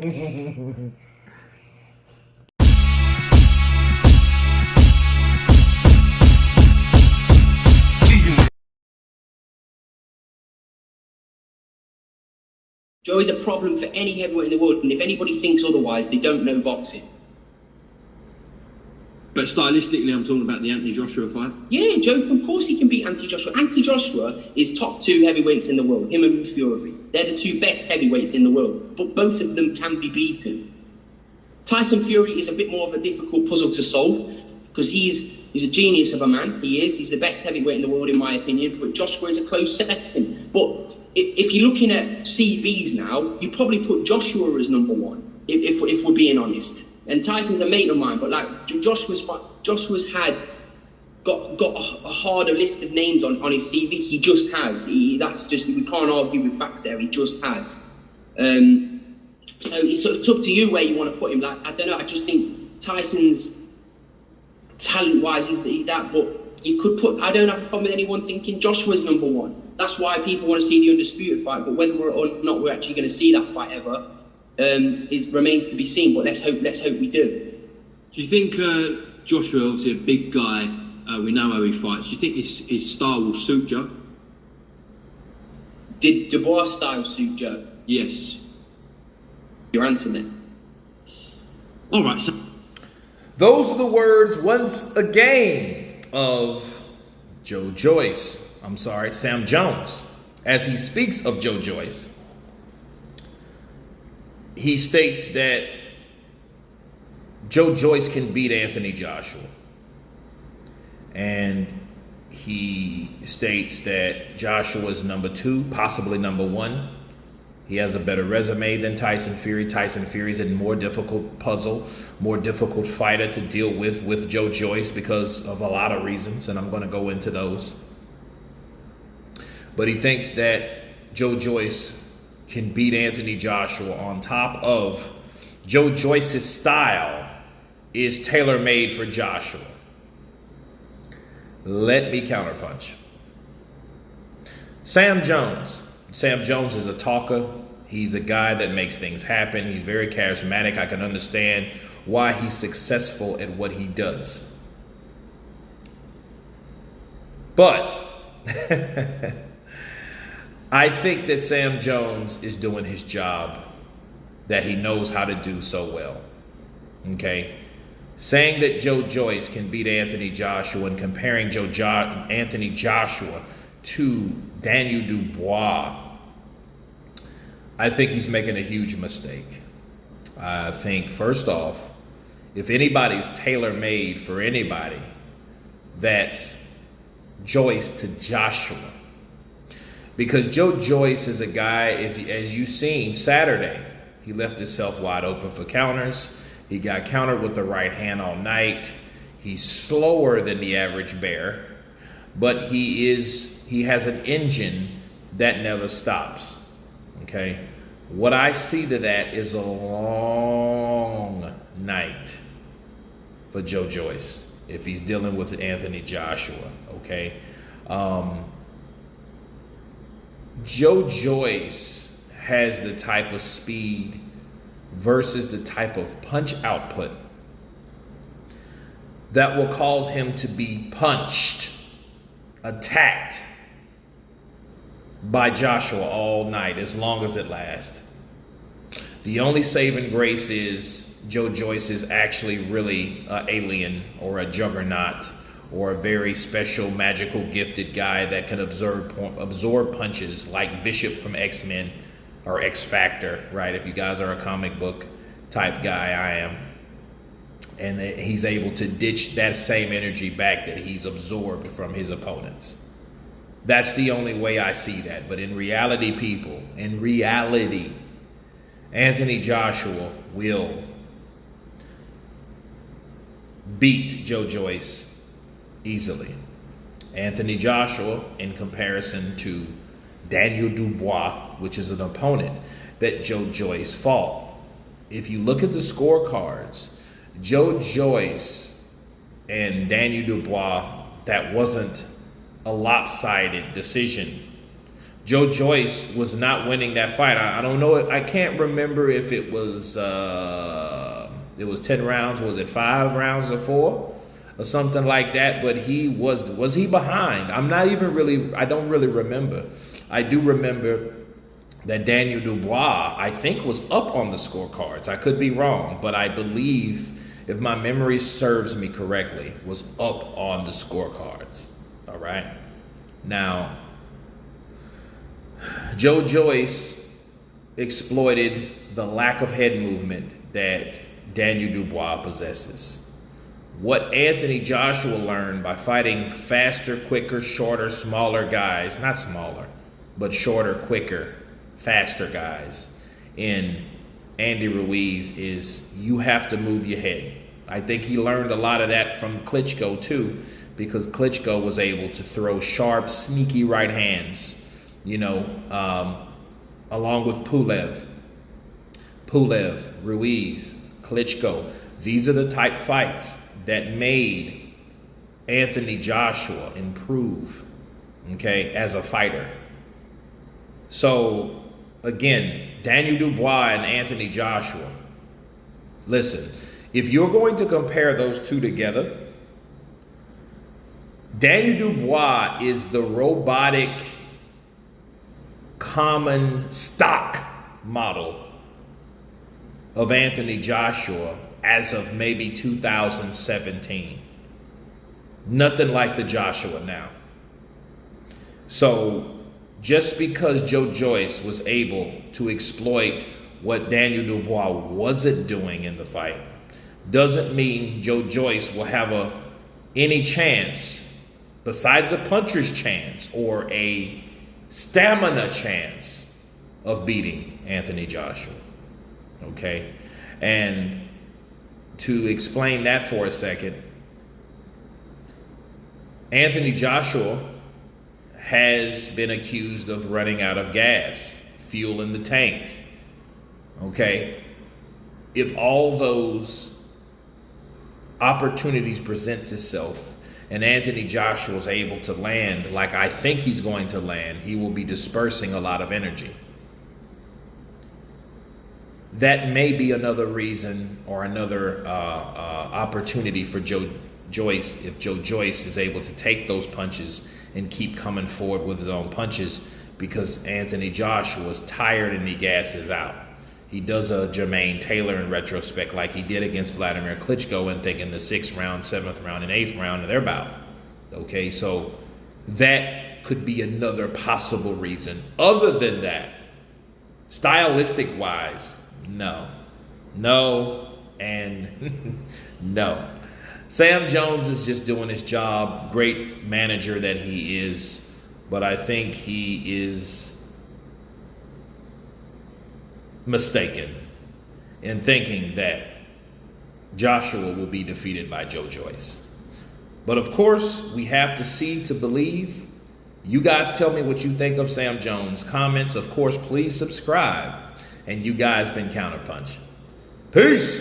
Joe is a problem for any heavyweight in the world, and if anybody thinks otherwise, they don't know boxing. But stylistically, I'm talking about the Anthony Joshua fight. Yeah, Joe, of course he can beat Anthony Joshua. Anthony Joshua is top 2 heavyweights in the world, him and Fury. They're the 2 best heavyweights in the world, but both of them can be beaten. Tyson Fury is a bit more of a difficult puzzle to solve, because he's a genius of a man. He's the best heavyweight in the world, in my opinion, but Joshua is a close second. But if you're looking at CVs now, you probably put Joshua as number 1, if we're being honest. And Tyson's a mate of mine, but like Joshua's got a harder list of names on his CV. He just has. We can't argue with facts there. He just has. So it's up to you where you want to put him. Like, I don't know. I just think Tyson's talent-wise, he's that. But you could put. I don't have a problem with anyone thinking Joshua's number 1. That's why people want to see the undisputed fight. But whether or not we're actually going to see that fight ever remains to be seen. But let's hope we do. Do you think Joshua, obviously a big guy, we know how he fights. Do you think his style will suit Joe? Did Dubois' style suit Joe? Yes. Your answer then. All right. So those are the words once again of Sam Jones. As he speaks of Joe Joyce, he states that Joe Joyce can beat Anthony Joshua. And he states that Joshua is number 2, possibly number 1. He has a better resume than Tyson Fury. Tyson Fury's a more difficult puzzle, more difficult fighter to deal with Joe Joyce because of a lot of reasons, and I'm going to go into those. But he thinks that Joe Joyce can beat Anthony Joshua. On top of Joe Joyce's style is tailor-made for Joshua. Let me counterpunch. Sam Jones is a talker. He's a guy that makes things happen. He's very charismatic. I can understand why he's successful at what he does. But I think that Sam Jones is doing his job that he knows how to do so well. Okay? Saying that Joe Joyce can beat Anthony Joshua and comparing Anthony Joshua to Daniel Dubois, I think he's making a huge mistake. I think, first off, if anybody's tailor-made for anybody, that's Joyce to Joshua. Because Joe Joyce is a guy, as you've seen Saturday, he left himself wide open for counters. He got countered with the right hand all night. He's slower than the average bear, but he has an engine that never stops. Okay? What I see to that is a long night for Joe Joyce if he's dealing with Anthony Joshua. Okay? Joe Joyce has the type of speed versus the type of punch output that will cause him to be punched, attacked by Joshua all night, as long as it lasts. The only saving grace is Joe Joyce is actually really an alien or a juggernaut or a very special, magical, gifted guy that can absorb punches like Bishop from X-Men or X Factor, right? If you guys are a comic book type guy, I am. And he's able to ditch that same energy back that he's absorbed from his opponents. That's the only way I see that. But in reality, people, Anthony Joshua will beat Joe Joyce easily. Anthony Joshua, in comparison to Daniel Dubois, which is an opponent that Joe Joyce fought. If you look at the scorecards, Joe Joyce and Daniel Dubois, that wasn't a lopsided decision. Joe Joyce was not winning that fight. I don't know. I can't remember if it was 10 rounds. Was it 5 rounds or 4 or something like that? But he was he behind? I don't really remember. I do remember that Daniel Dubois, I think, was up on the scorecards. I could be wrong, but I believe, if my memory serves me correctly, was up on the scorecards. All right. Now, Joe Joyce exploited the lack of head movement that Daniel Dubois possesses. What Anthony Joshua learned by fighting faster, quicker, shorter, smaller guys, not smaller, but shorter, quicker, faster guys in Andy Ruiz, is you have to move your head. I think he learned a lot of that from Klitschko too, because Klitschko was able to throw sharp, sneaky right hands, along with Pulev, Ruiz, Klitschko. These are the type fights that made Anthony Joshua improve, as a fighter. So, again, Daniel Dubois and Anthony Joshua. Listen, if you're going to compare those two together, Daniel Dubois is the robotic, common stock model of Anthony Joshua as of maybe 2017. Nothing like the Joshua now. So just because Joe Joyce was able to exploit what Daniel Dubois wasn't doing in the fight doesn't mean Joe Joyce will have any chance besides a puncher's chance or a stamina chance of beating Anthony Joshua. Okay? And to explain that for a second, Anthony Joshua has been accused of running out of gas, fuel in the tank. Okay? If all those opportunities presents itself and Anthony Joshua is able to land like I think he's going to land, he will be dispersing a lot of energy. That may be another reason or another opportunity for Joe Joyce, if Joe Joyce is able to take those punches and keep coming forward with his own punches, because Anthony Joshua is tired and he gasses out. He does a Jermaine Tailor in retrospect like he did against Vladimir Klitschko, and thinking the 6th round, 7th round, and 8th round of their bout. Okay, so that could be another possible reason. Other than that, stylistic wise, no, and no. Sam Jones is just doing his job. Great manager that he is, but I think he is mistaken in thinking that Joshua will be defeated by Joe Joyce. But of course, we have to see to believe. You guys tell me what you think of Sam Jones. Comments, of course, please subscribe. And you guys been Counterpunch. Peace.